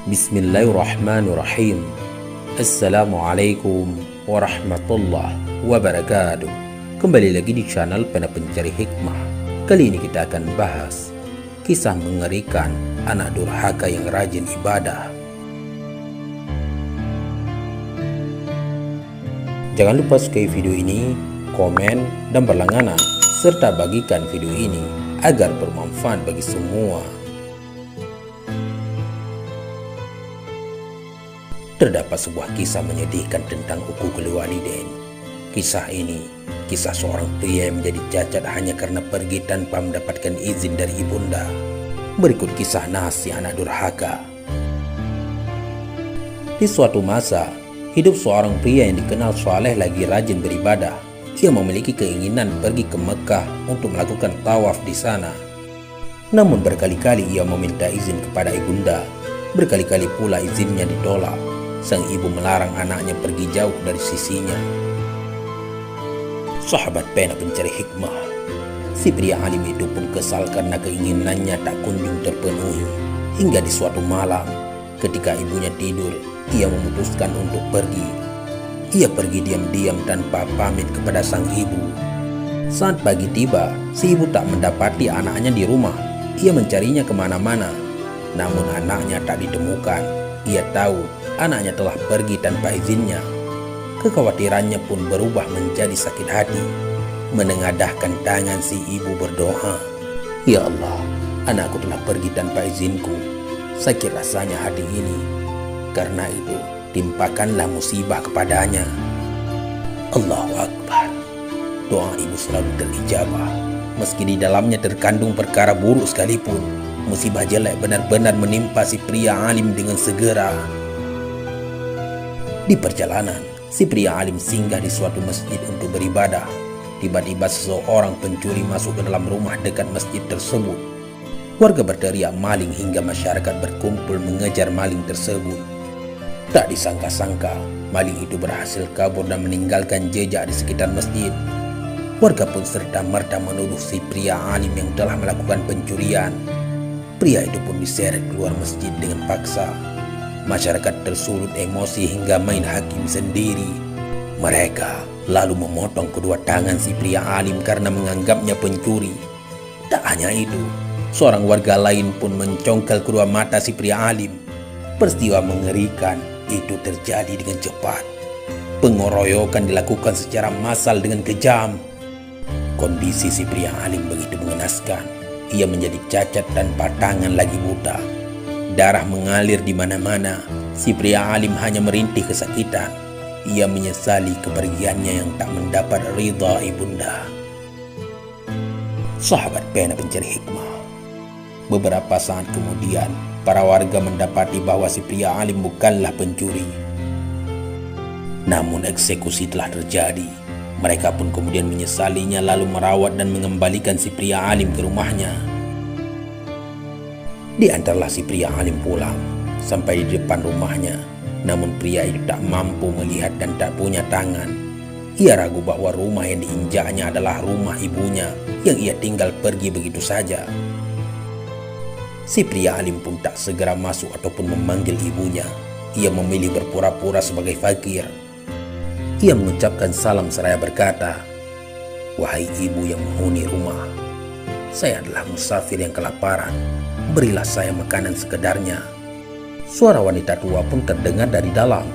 Bismillahirrahmanirrahim. Assalamualaikum warahmatullahi wabarakatuh. Kembali lagi di channel Pena Pencari Hikmah. Kali ini kita akan bahas kisah mengerikan anak durhaka yang rajin ibadah. Jangan lupa sukai video ini, komen, dan berlangganan, serta bagikan video ini agar bermanfaat bagi semua. Terdapat sebuah kisah menyedihkan tentang uququl walidain. Kisah ini kisah seorang pria yang menjadi cacat hanya karena pergi tanpa mendapatkan izin dari ibunda. Berikut kisah si anak durhaka. Di suatu masa, hidup seorang pria yang dikenal saleh lagi rajin beribadah. Ia memiliki keinginan pergi ke Mekah untuk melakukan tawaf di sana. Namun berkali-kali ia meminta izin kepada ibunda. Berkali-kali pula izinnya ditolak. Sang ibu melarang anaknya pergi jauh dari sisinya. Sahabat Pena Pencari Hikmah, si pria alim itu pun kesal karena keinginannya tak kunjung terpenuhi. Hingga di suatu malam, ketika ibunya tidur, ia memutuskan untuk pergi. Ia pergi diam-diam tanpa pamit kepada sang ibu. Saat pagi tiba, si ibu tak mendapati anaknya di rumah. Ia mencarinya kemana-mana, namun anaknya tak ditemukan. Ia tahu anaknya telah pergi tanpa izinnya. Kekhawatirannya pun berubah menjadi sakit hati. Menengadahkan tangan si ibu berdoa, "Ya Allah, anakku telah pergi tanpa izinku. Sakit rasanya hati ini. Karena itu, timpakanlah musibah kepadanya." Allahu Akbar. Doa ibu selalu terijabah. Meski di dalamnya terkandung perkara buruk sekalipun, musibah jelek benar-benar menimpa si pria alim dengan segera. Di perjalanan, si pria alim singgah di suatu masjid untuk beribadah. Tiba-tiba seseorang pencuri masuk ke dalam rumah dekat masjid tersebut. Warga berteriak maling hingga masyarakat berkumpul mengejar maling tersebut. Tak disangka-sangka, maling itu berhasil kabur dan meninggalkan jejak di sekitar masjid. Warga pun serta-merta menuduh si pria alim yang telah melakukan pencurian. Pria itu pun diseret keluar masjid dengan paksa. Masyarakat tersulut emosi hingga main hakim sendiri. Mereka lalu memotong kedua tangan si pria alim karena menganggapnya pencuri. Tak hanya itu, seorang warga lain pun mencongkel kedua mata si pria alim. Peristiwa mengerikan itu terjadi dengan cepat. Pengoroyokan dilakukan secara massal dengan kejam. Kondisi si pria alim begitu mengenaskan. Ia menjadi cacat tanpa tangan lagi buta. Darah mengalir di mana-mana. Si pria alim hanya merintih kesakitan. Ia menyesali kepergiannya yang tak mendapat ridha ibunda. Sahabat Pena Pencari Hikmah, beberapa saat kemudian, para warga mendapati bahwa si pria alim bukanlah pencuri. Namun eksekusi telah terjadi. Mereka pun kemudian menyesalinya lalu merawat dan mengembalikan si pria alim ke rumahnya. Diantarlah si pria alim pulang sampai di depan rumahnya. Namun pria itu tak mampu melihat dan tak punya tangan. Ia ragu bahwa rumah yang diinjaknya adalah rumah ibunya yang ia tinggal pergi begitu saja. Si pria alim pun tak segera masuk ataupun memanggil ibunya. Ia memilih berpura-pura sebagai fakir. Ia mengucapkan salam seraya berkata, "Wahai ibu yang menghuni rumah, saya adalah musafir yang kelaparan. Berilah saya makanan sekedarnya." Suara wanita tua pun terdengar dari dalam.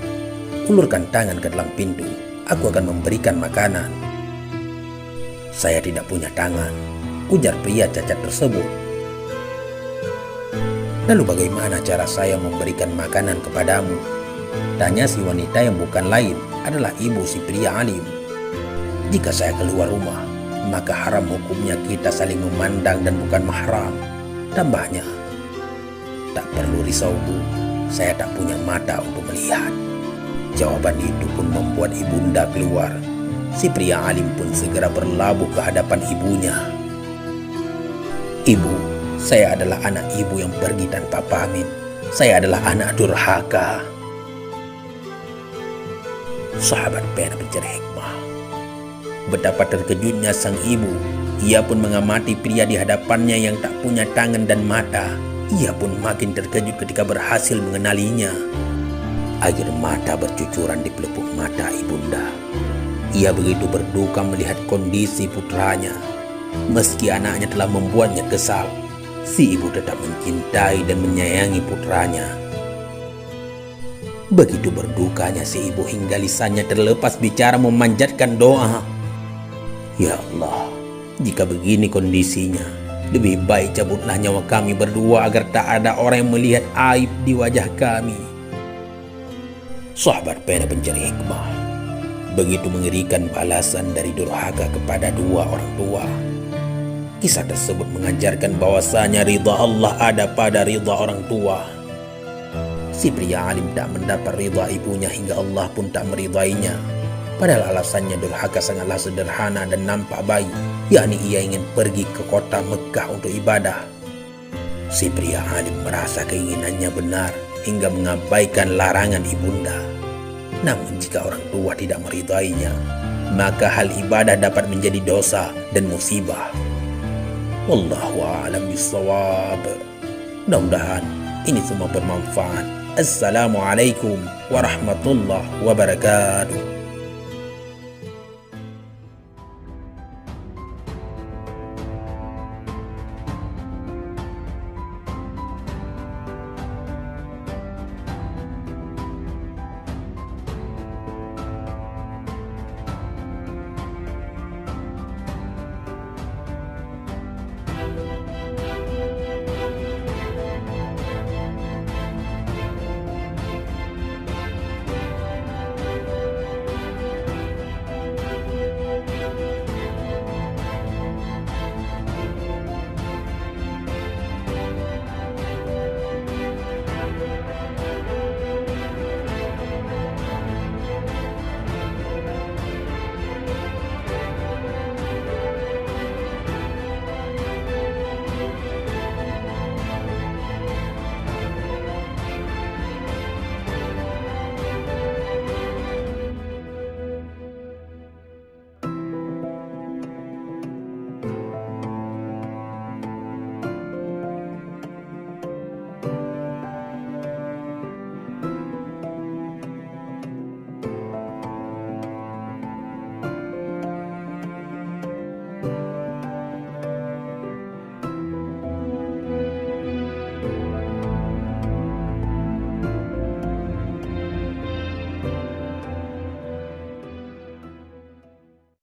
"Ulurkan tangan ke dalam pintu, aku akan memberikan makanan." "Saya tidak punya tangan," ujar pria cacat tersebut. "Lalu bagaimana cara saya memberikan makanan kepadamu?" tanya si wanita yang bukan lain adalah ibu si pria alim. "Jika saya keluar rumah, maka haram hukumnya kita saling memandang dan bukan mahram," tambahnya. "Tak perlu risau Bu, saya tak punya mata untuk melihat." Jawaban itu pun membuat ibunda keluar. Si pria alim pun segera berlabuh ke hadapan ibunya. "Ibu, saya adalah anak ibu yang pergi tanpa pamit. Saya adalah anak durhaka." Sahabat Pena Pencari Hikmah, betapa terkejutnya sang ibu. Ia pun mengamati pria di hadapannya yang tak punya tangan dan mata. Ia pun makin terkejut ketika berhasil mengenalinya. Air mata bercucuran di pelupuk mata ibunda. Ia begitu berduka melihat kondisi putranya. Meski anaknya telah membuatnya kesal, si ibu tetap mencintai dan menyayangi putranya. Begitu berdukanya si ibu hingga lisannya terlepas bicara memanjatkan doa. Ya Allah, jika begini kondisinya, lebih baik cabutlah nyawa kami berdua agar tak ada orang yang melihat aib di wajah kami. Sahabat pena pencari hikmah, begitu mengerikan balasan dari durhaka kepada dua orang tua. Kisah tersebut mengajarkan bahwasanya ridha Allah ada pada ridha orang tua. Si pria alim tak mendapat ridha ibunya hingga Allah pun tak meridainya. Padahal alasannya durhaka sangatlah sederhana dan nampak baik, yakni ia ingin pergi ke kota Mekah untuk ibadah. Si pria alim merasa keinginannya benar hingga mengabaikan larangan ibunda. Namun jika orang tua tidak meridainya, maka hal ibadah dapat menjadi dosa dan musibah. Wallahu a'lam bishawab. Mudah-mudahan ini semua bermanfaat. Assalamualaikum warahmatullahi wabarakatuh.